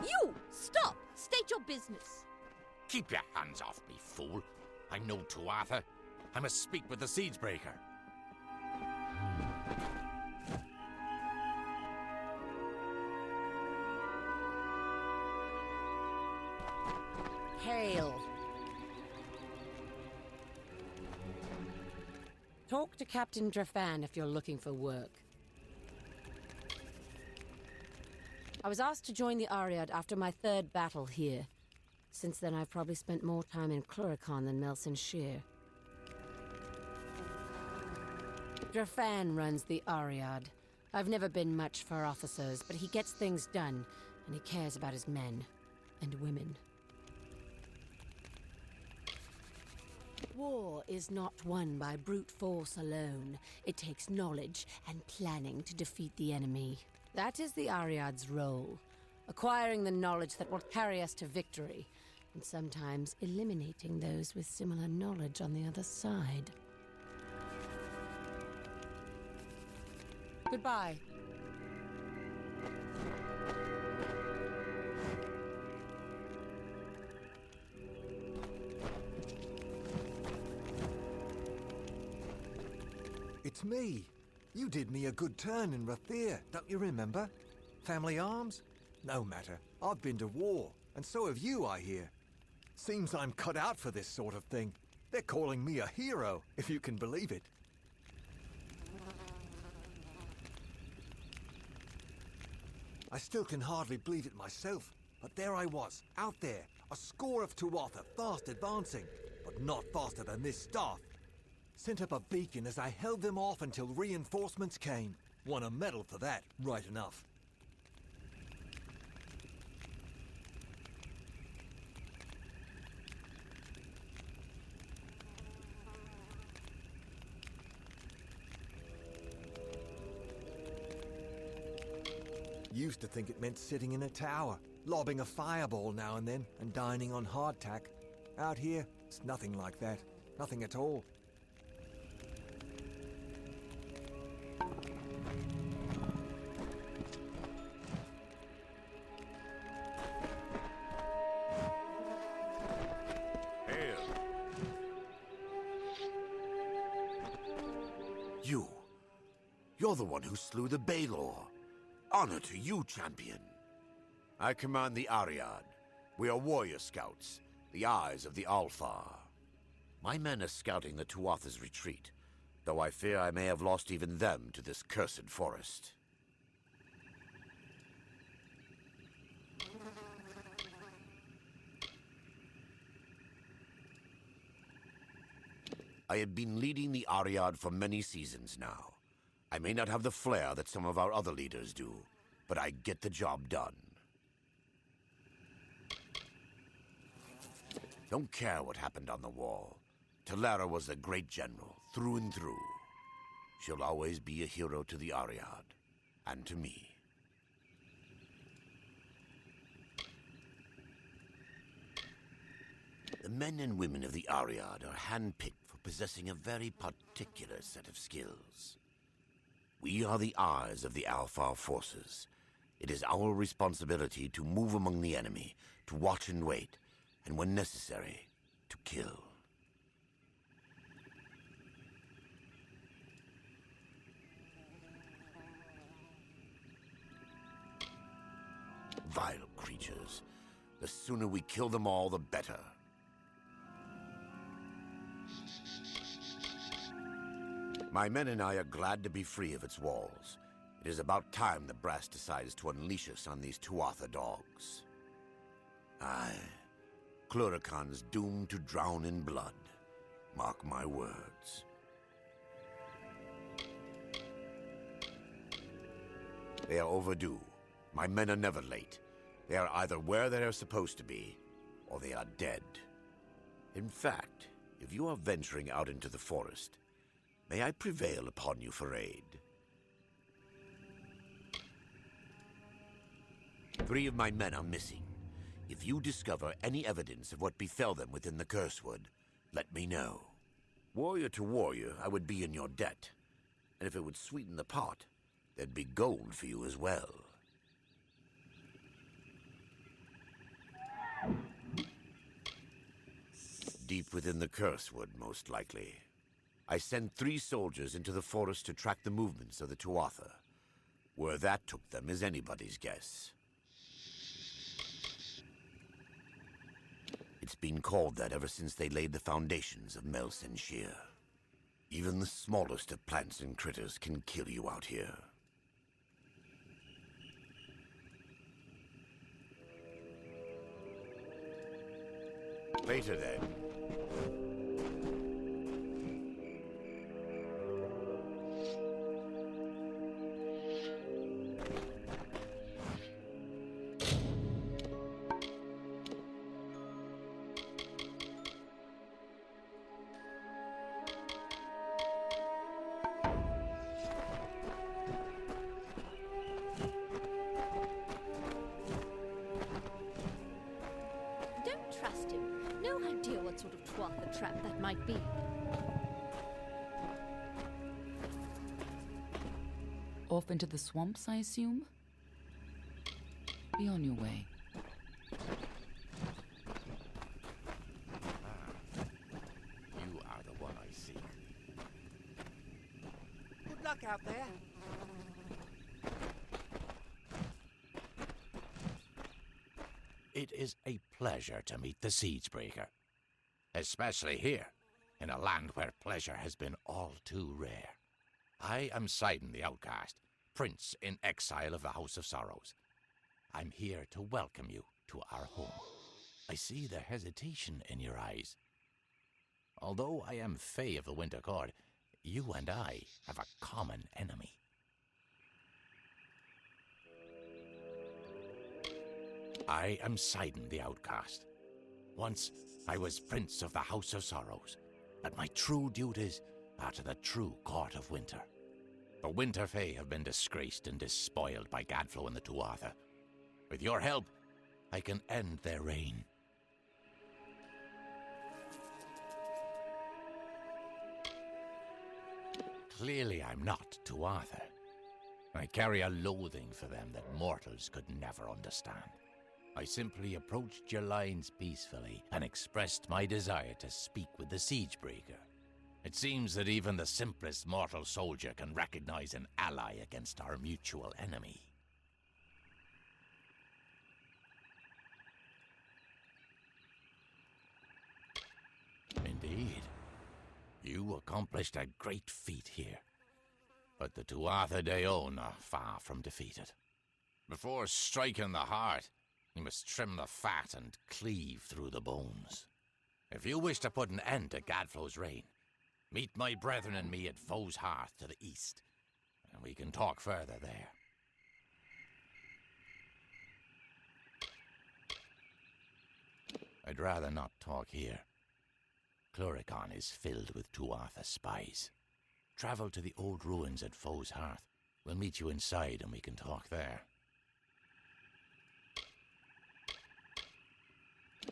You! Stop! State your business. Keep your hands off me, fool. I'm no Tuatha. I must speak with the Siegebreaker. Hail. Talk to Captain Drafan if you're looking for work. I was asked to join the Ariad after my third battle here. Since then, I've probably spent more time in Cluricon than Melson Shear. Drafan runs the Ariad. I've never been much for officers, but he gets things done, and he cares about his men and women. War is not won by brute force alone. It takes knowledge and planning to defeat the enemy. That is the Ariad's role, acquiring the knowledge that will carry us to victory, and sometimes eliminating those with similar knowledge on the other side. Goodbye. It's me. You did me a good turn in Rathir, don't you remember? Family arms? No matter. I've been to war, and so have you, I hear. Seems I'm cut out for this sort of thing. They're calling me a hero, if you can believe it. I still can hardly believe it myself, but there I was, out there, a score of Tuatha fast advancing, but not faster than this staff. Sent up a beacon as I held them off until reinforcements came. Won a medal for that, right enough. Used to think it meant sitting in a tower, lobbing a fireball now and then, and dining on hardtack. Out here, it's nothing like that. Nothing at all. You're the one who slew the Baelor. Honor to you, champion. I command the Ariad. We are warrior scouts, the eyes of the Alfar. My men are scouting the Tuatha's retreat, though I fear I may have lost even them to this cursed forest. I have been leading the Ariad for many seasons now. I may not have the flair that some of our other leaders do, but I get the job done. Don't care what happened on the wall. Talara was a great general, through and through. She'll always be a hero to the Ariad, and to me. The men and women of the Ariad are handpicked for possessing a very particular set of skills. We are the eyes of the Alfar forces. It is our responsibility to move among the enemy, to watch and wait, and when necessary, to kill. Vile creatures. The sooner we kill them all, the better. My men and I are glad to be free of its walls. It is about time the brass decides to unleash us on these Tuatha dogs. Aye, Cluricon's doomed to drown in blood. Mark my words. They are overdue. My men are never late. They are either where they are supposed to be, or they are dead. In fact, if you are venturing out into the forest, may I prevail upon you for aid? 3 of my men are missing. If you discover any evidence of what befell them within the Cursewood, let me know. Warrior to warrior, I would be in your debt. And if it would sweeten the pot, there'd be gold for you as well. Deep within the Cursewood, most likely. I sent 3 soldiers into the forest to track the movements of the Tuatha. Where that took them is anybody's guess. It's been called that ever since they laid the foundations of Mel Senshir. Even the smallest of plants and critters can kill you out here. Later then. Don't trust him. No idea what sort of Tuatha trap that might be. Off into the swamps, I assume? Be on your way. You are the one I seek. Good luck out there. It is a pleasure to meet the Siegebreaker. Especially here, in a land where pleasure has been all too rare. I am Sidon the Outcast, Prince in exile of the House of Sorrows. I'm here to welcome you to our home. I see the hesitation in your eyes. Although I am Fae of the Winter Court, you and I have a common enemy. I am Sidon the Outcast. Once I was Prince of the House of Sorrows, but my true duties are to the true Court of Winter. The Winter Fae have been disgraced and despoiled by Gadflo and the Tuatha. With your help, I can end their reign. Clearly I'm not Tuatha. I carry a loathing for them that mortals could never understand. I simply approached your lines peacefully and expressed my desire to speak with the Siegebreaker. It seems that even the simplest mortal soldier can recognize an ally against our mutual enemy. Indeed. You accomplished a great feat here. But the Tuatha De Own are far from defeated. Before striking the heart, you must trim the fat and cleave through the bones. If you wish to put an end to Gadflo's reign, meet my brethren and me at Foe's Hearth to the east, and we can talk further there. I'd rather not talk here. Cluricon is filled with Tuatha spies. Travel to the old ruins at Foe's Hearth. We'll meet you inside and we can talk there.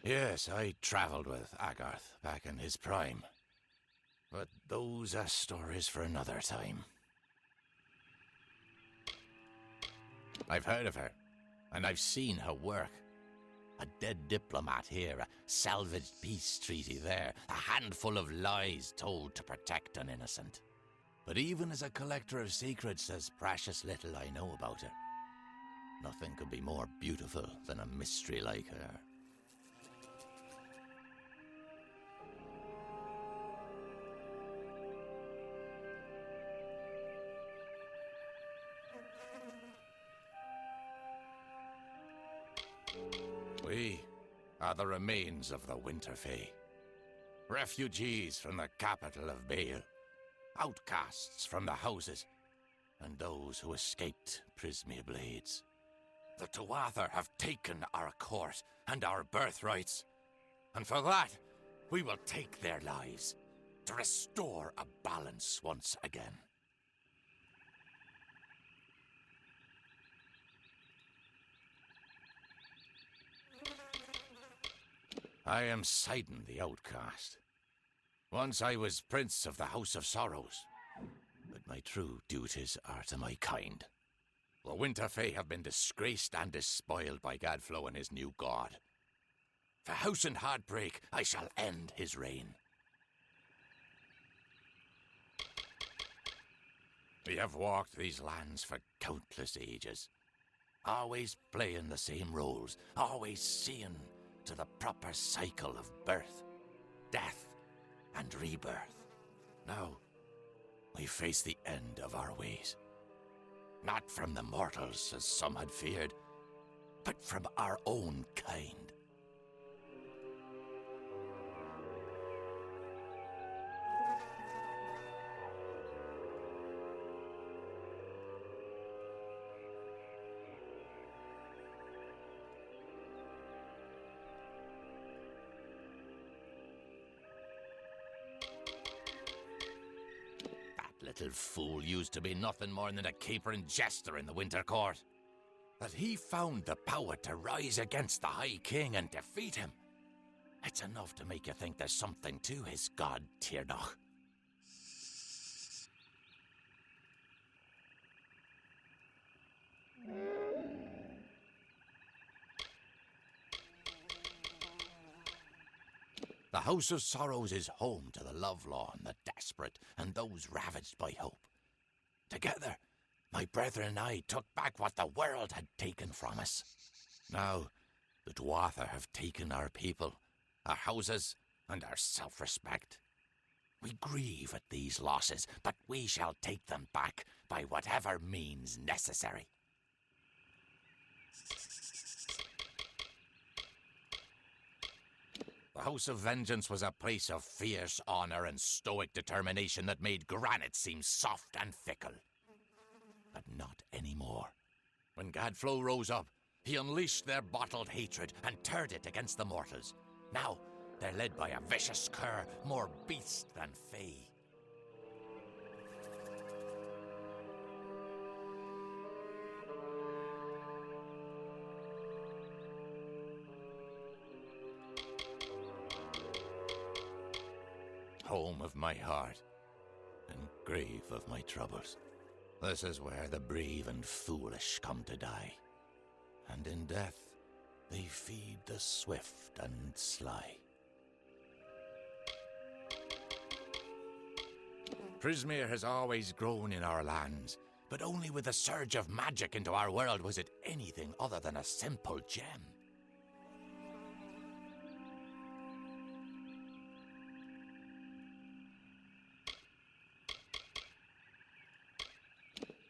Yes, I traveled with Agarth back in his prime. But those are stories for another time. I've heard of her, and I've seen her work. A dead diplomat here, a salvaged peace treaty there, a handful of lies told to protect an innocent. But even as a collector of secrets, there's precious little I know about her. Nothing could be more beautiful than a mystery like her. We are the remains of the Winter Fae. Refugees from the capital of Bale. Outcasts from the houses. And those who escaped Prismia Blades. The Tuatha have taken our court and our birthrights. And for that, we will take their lives. To restore a balance once again. I am Sidon the Outcast. Once I was Prince of the House of Sorrows, but my true duties are to my kind. The Winter Fae have been disgraced and despoiled by Gadflow and his new god. For House and Heartbreak, I shall end his reign. We have walked these lands for countless ages, always playing the same roles, always seeing to the proper cycle of birth, death, and rebirth. Now, we face the end of our ways. Not from the mortals, as some had feared, but from our own kind. Little fool used to be nothing more than a capering jester in the Winter Court. That he found the power to rise against the High King and defeat him. It's enough to make you think there's something to his god, Tyrnach. The House of Sorrows is home to the lovelorn, the desperate, and those ravaged by hope. Together, my brethren and I took back what the world had taken from us. Now, the Dwatha have taken our people, our houses, and our self-respect. We grieve at these losses, but we shall take them back by whatever means necessary. The House of Vengeance was a place of fierce honor and stoic determination that made granite seem soft and fickle. But not anymore. When Gadflow rose up, he unleashed their bottled hatred and turned it against the mortals. Now, they're led by a vicious cur, more beast than fae. Home of my heart, and grave of my troubles. This is where the brave and foolish come to die. And in death, they feed the swift and sly. Prismeer has always grown in our lands, but only with the surge of magic into our world was it anything other than a simple gem.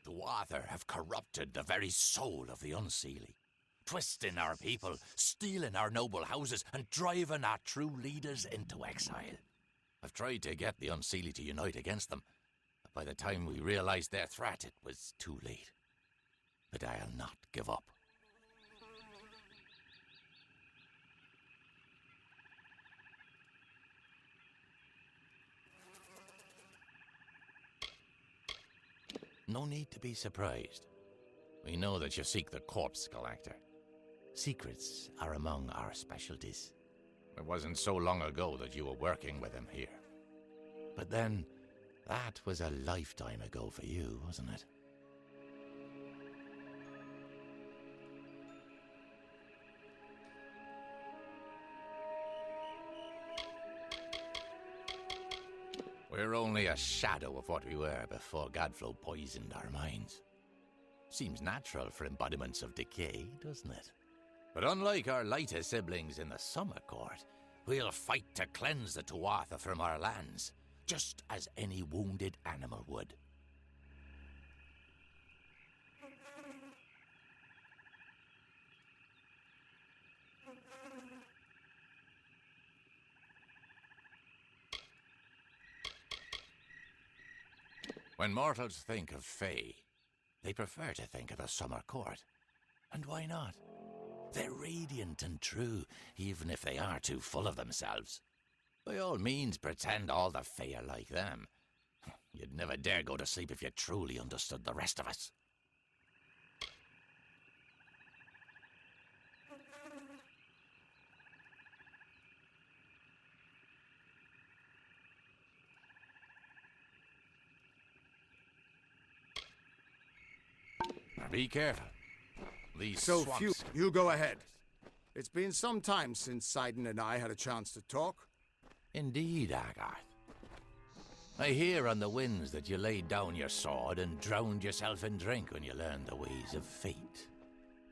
Dwatha have corrupted the very soul of the Unseelie, twisting our people, stealing our noble houses, and driving our true leaders into exile. I've tried to get the Unseelie to unite against them, but by the time we realized their threat, it was too late. But I'll not give up. No need to be surprised. We know that you seek the corpse collector. Secrets are among our specialties. It wasn't so long ago that you were working with him here. But then, that was a lifetime ago for you, wasn't it? We're only a shadow of what we were before Gadflow poisoned our minds. Seems natural for embodiments of decay, doesn't it? But unlike our lighter siblings in the Summer Court, we'll fight to cleanse the Tuatha from our lands, just as any wounded animal would. When mortals think of Fae, they prefer to think of the Summer Court. And why not? They're radiant and true, even if they are too full of themselves. By all means, pretend all the Fae are like them. You'd never dare go to sleep if you truly understood the rest of us. Be careful. These So swamps... few. You go ahead. It's been some time since Sidon and I had a chance to talk. Indeed, Agarth. I hear on the winds that you laid down your sword and drowned yourself in drink when you learned the ways of fate.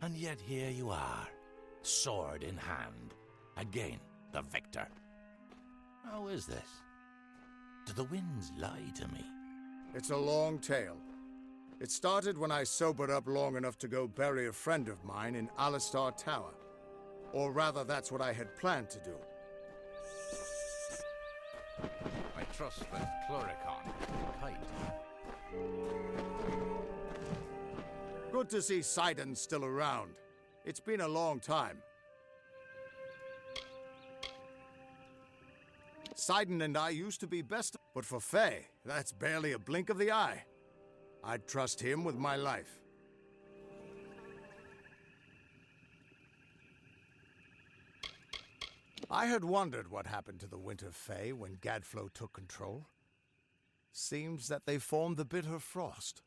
And yet here you are, sword in hand, again the victor. How is this? Do the winds lie to me? It's a long tale. It started when I sobered up long enough to go bury a friend of mine in Alistar Tower. Or rather, that's what I had planned to do. I trust that Cluricon will kite. Good to see Sidon still around. It's been a long time. Sidon and I used to be best, but for Faye, that's barely a blink of the eye. I'd trust him with my life. I had wondered what happened to the Winter Fae when Gadflow took control. Seems that they formed the Bitter Frost.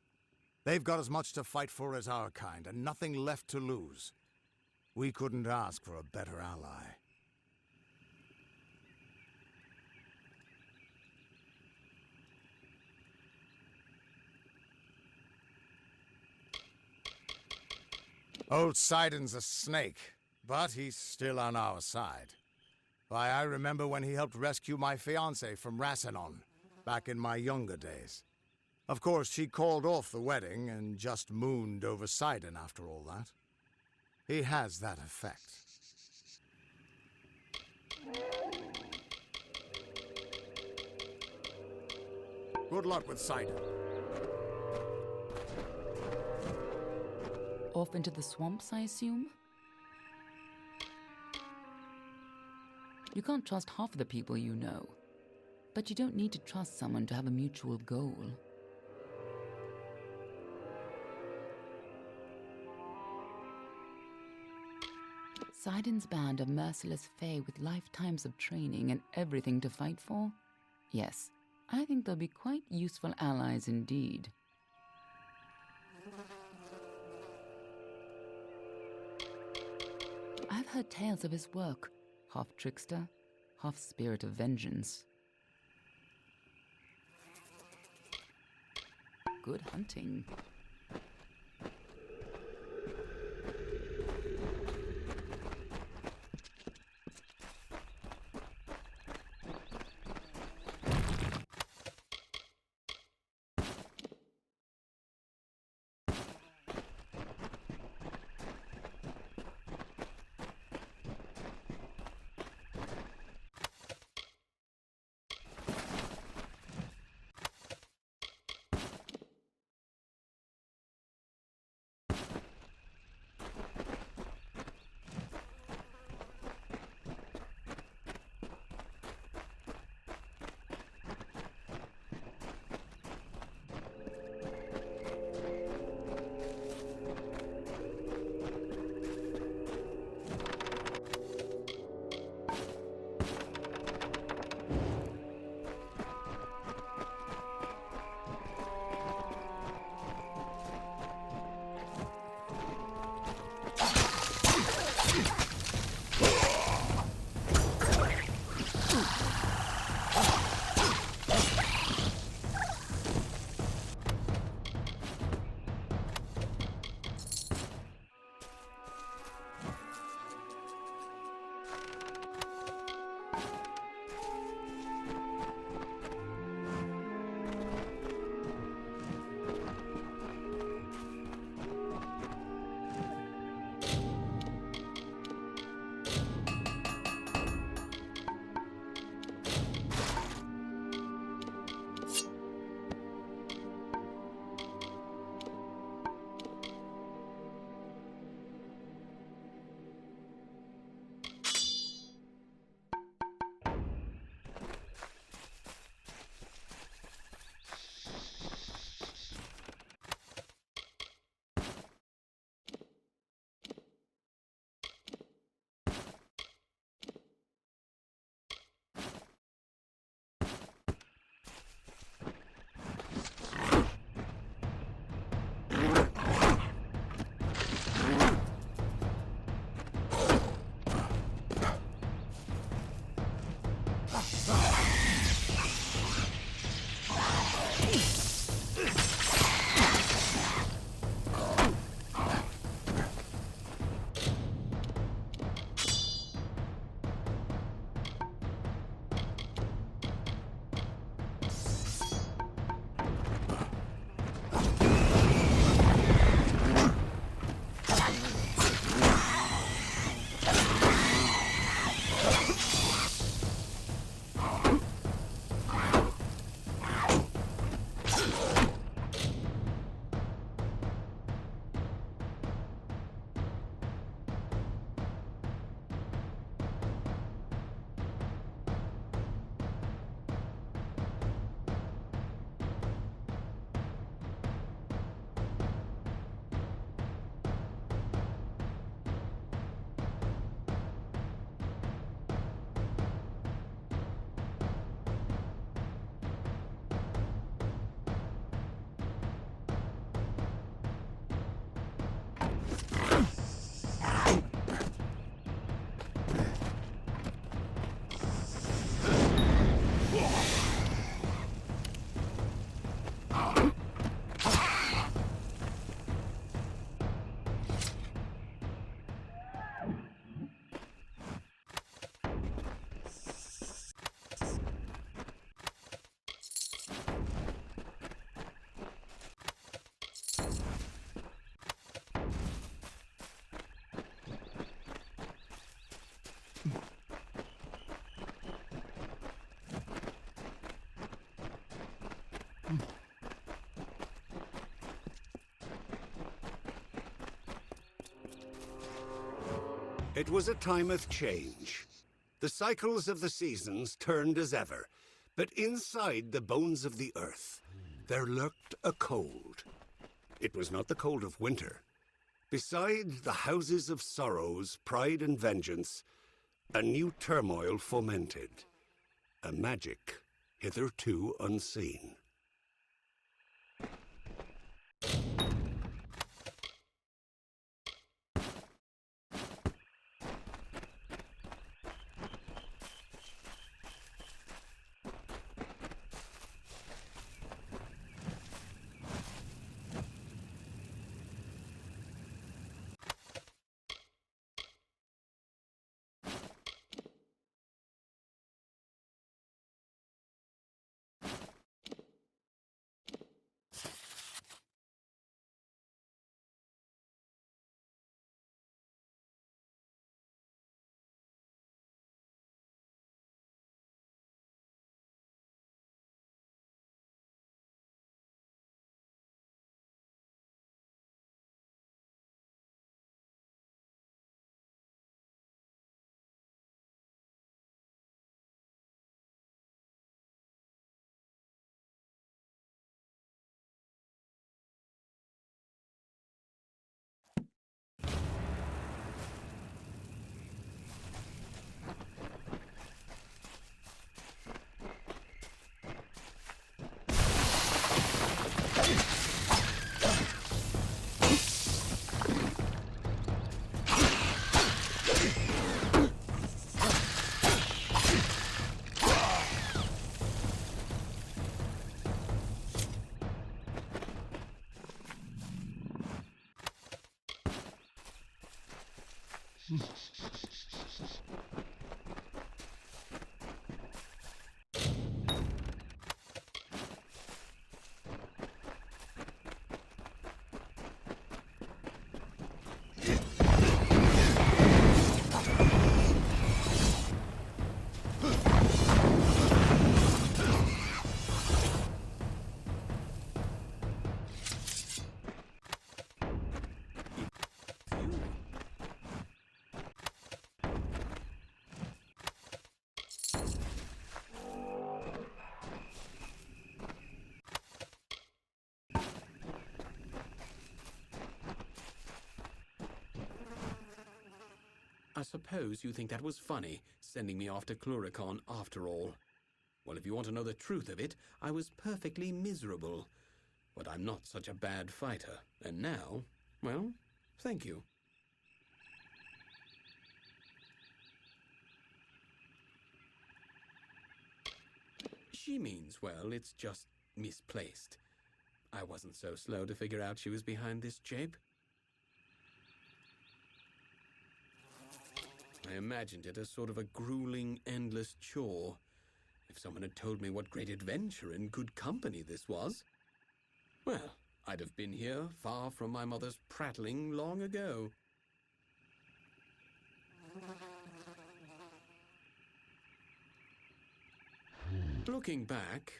They've got as much to fight for as our kind, and nothing left to lose. We couldn't ask for a better ally. Old Sidon's a snake, but he's still on our side. Why, I remember when he helped rescue my fiancée from Rassanon, back in my younger days. Of course, she called off the wedding and just mooned over Sidon after all that. He has that effect. Good luck with Sidon. Off into the swamps, I assume? You can't trust half of the people you know, but you don't need to trust someone to have a mutual goal. Sidon's band of merciless Fae with lifetimes of training and everything to fight for? Yes, I think they'll be quite useful allies indeed. I've heard tales of his work, half trickster, half spirit of vengeance. Good hunting. It was a time of change. The cycles of the seasons turned as ever, but inside the bones of the earth, there lurked a cold. It was not the cold of winter. Beside the houses of sorrows, pride, and vengeance, a new turmoil fomented. A magic hitherto unseen. I suppose you think that was funny, sending me off to Cluricon after all. Well, if you want to know the truth of it, I was perfectly miserable. But I'm not such a bad fighter. And now, well, thank you. She means well, it's just misplaced. I wasn't so slow to figure out she was behind this jape. I imagined it as sort of a grueling, endless chore. If someone had told me what great adventure and good company this was, well, I'd have been here, far from my mother's prattling, long ago. Looking back,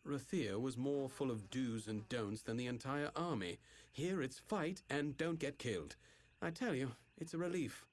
Rathir was more full of do's and don'ts than the entire army. Here it's fight and don't get killed. I tell you, it's a relief.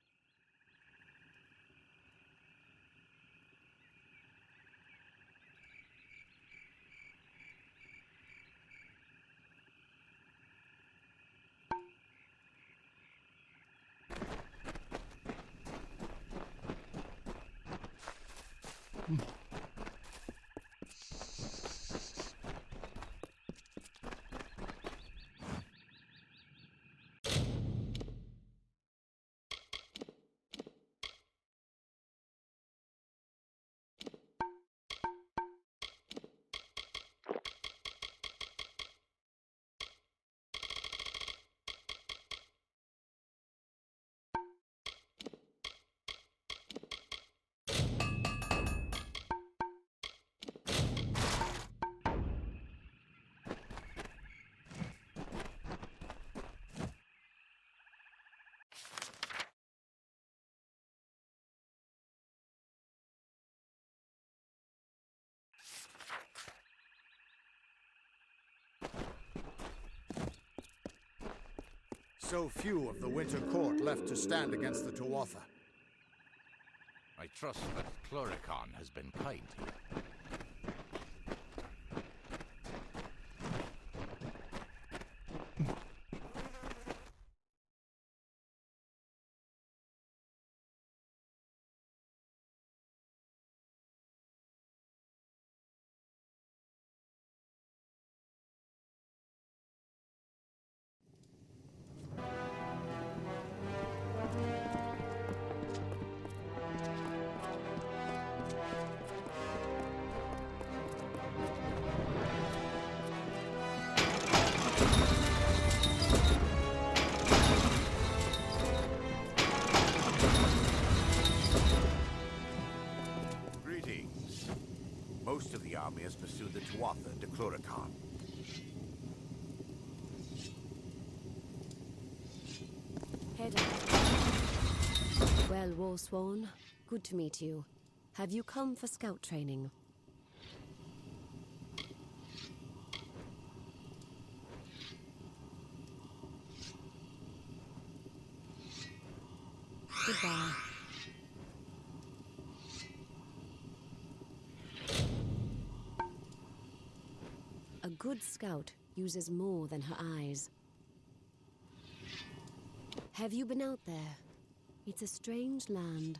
So few of the Winter Court left to stand against the Tuatha. I trust that Cluricon has been kind to you. Greetings. Most of the army has pursued the Tuatha to Cluricon. Head up. Well, Warsworn, good to meet you. Have you come for scout training? Goodbye. A good scout uses more than her eyes. Have you been out there? It's a strange land,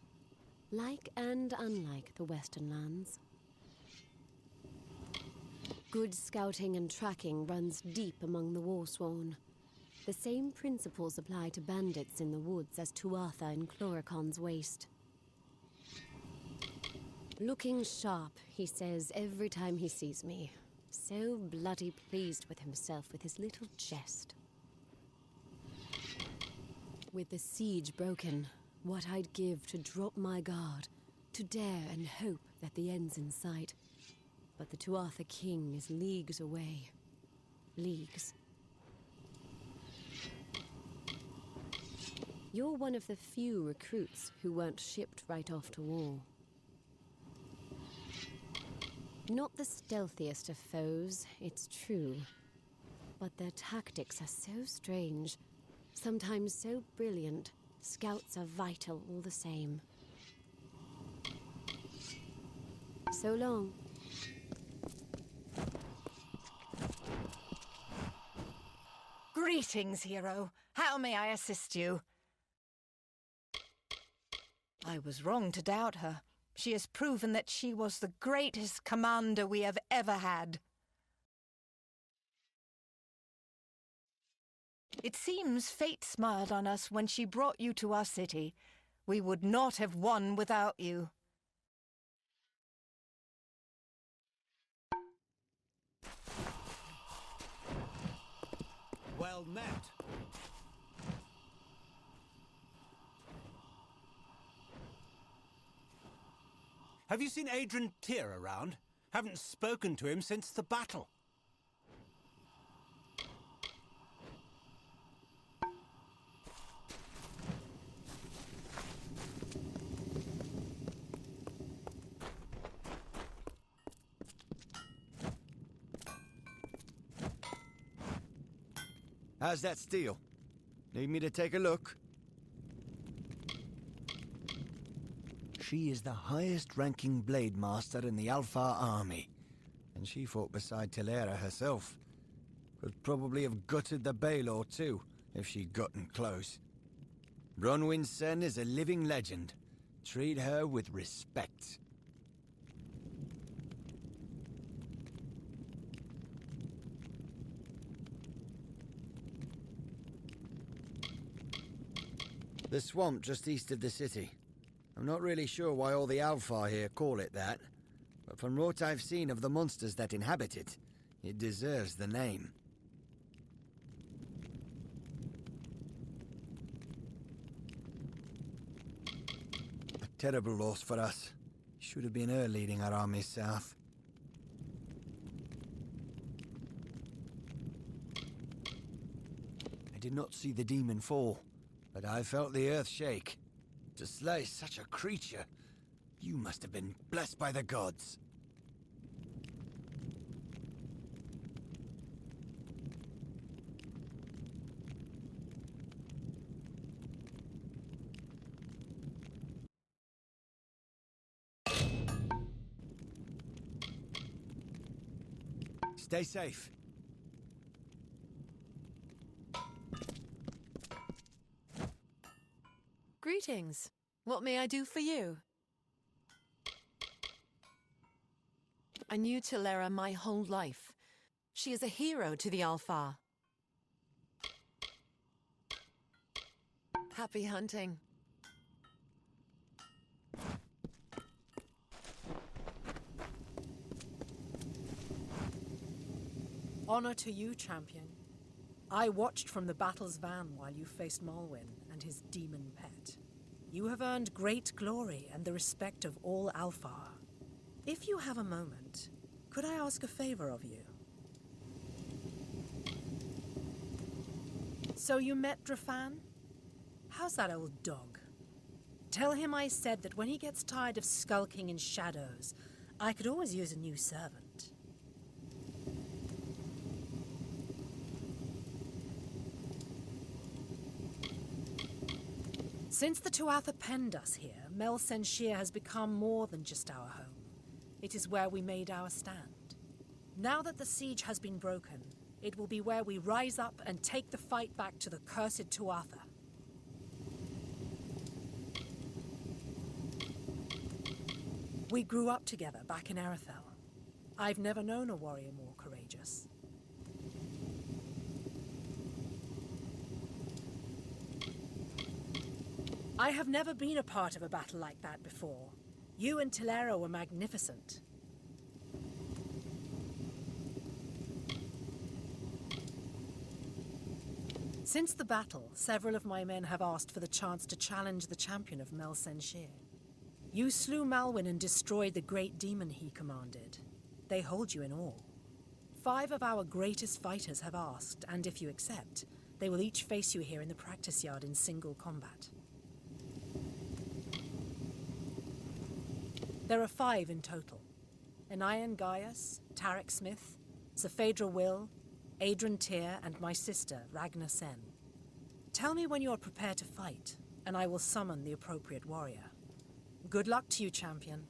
like and unlike the Western lands. Good scouting and tracking runs deep among the Warsworn. The same principles apply to bandits in the woods as Tuatha in Cluricon's waste. Looking sharp, he says every time he sees me. So bloody pleased with himself with his little jest. With the siege broken, what I'd give to drop my guard, to dare and hope that the end's in sight. But the Tuatha King is leagues away. Leagues. You're one of the few recruits who weren't shipped right off to war. Not the stealthiest of foes, it's true. But their tactics are so strange, sometimes so brilliant, scouts are vital all the same. So long. Greetings, hero. How may I assist you? I was wrong to doubt her. She has proven that she was the greatest commander we have ever had. It seems fate smiled on us when she brought you to our city. We would not have won without you. Well met. Have you seen Adrian Tyr around? Haven't spoken to him since the battle. How's that steel? Need me to take a look? She is the highest-ranking blade master in the Alfar army, and she fought beside Telera herself. Could probably have gutted the Baelor too, if she'd gotten close. Bronwyn Sen is a living legend. Treat her with respect. The swamp just east of the city. I'm not really sure why all the Alfar here call it that, but from what I've seen of the monsters that inhabit it, it deserves the name. A terrible loss for us. Should have been her leading our army south. I did not see the demon fall, but I felt the earth shake. To slay such a creature, you must have been blessed by the gods. Stay safe. Greetings. What may I do for you? I knew Tilera my whole life. She is a hero to the Alfar. Happy hunting. Honor to you, champion. I watched from the battle's van while you faced Malwyn and his demon pet. You have earned great glory and the respect of all Alfar. If you have a moment, could I ask a favor of you? So you met Drafan? How's that old dog? Tell him I said that when he gets tired of skulking in shadows, I could always use a new servant. Since the Tuatha penned us here, Mel Senshir has become more than just our home. It is where we made our stand. Now that the siege has been broken, it will be where we rise up and take the fight back to the cursed Tuatha. We grew up together back in Arethel. I've never known a warrior more courageous. I have never been a part of a battle like that before. You and Tilera were magnificent. Since the battle, several of my men have asked for the chance to challenge the champion of Mel Senshir. You slew Malwyn and destroyed the great demon he commanded. They hold you in awe. 5 of our greatest fighters have asked, and if you accept, they will each face you here in the practice yard in single combat. There are 5 in total. Anayan Gaius, Tarek Smith, Safedra Will, Adrian Tyr, and my sister, Ragnar Sen. Tell me when you are prepared to fight, and I will summon the appropriate warrior. Good luck to you, champion.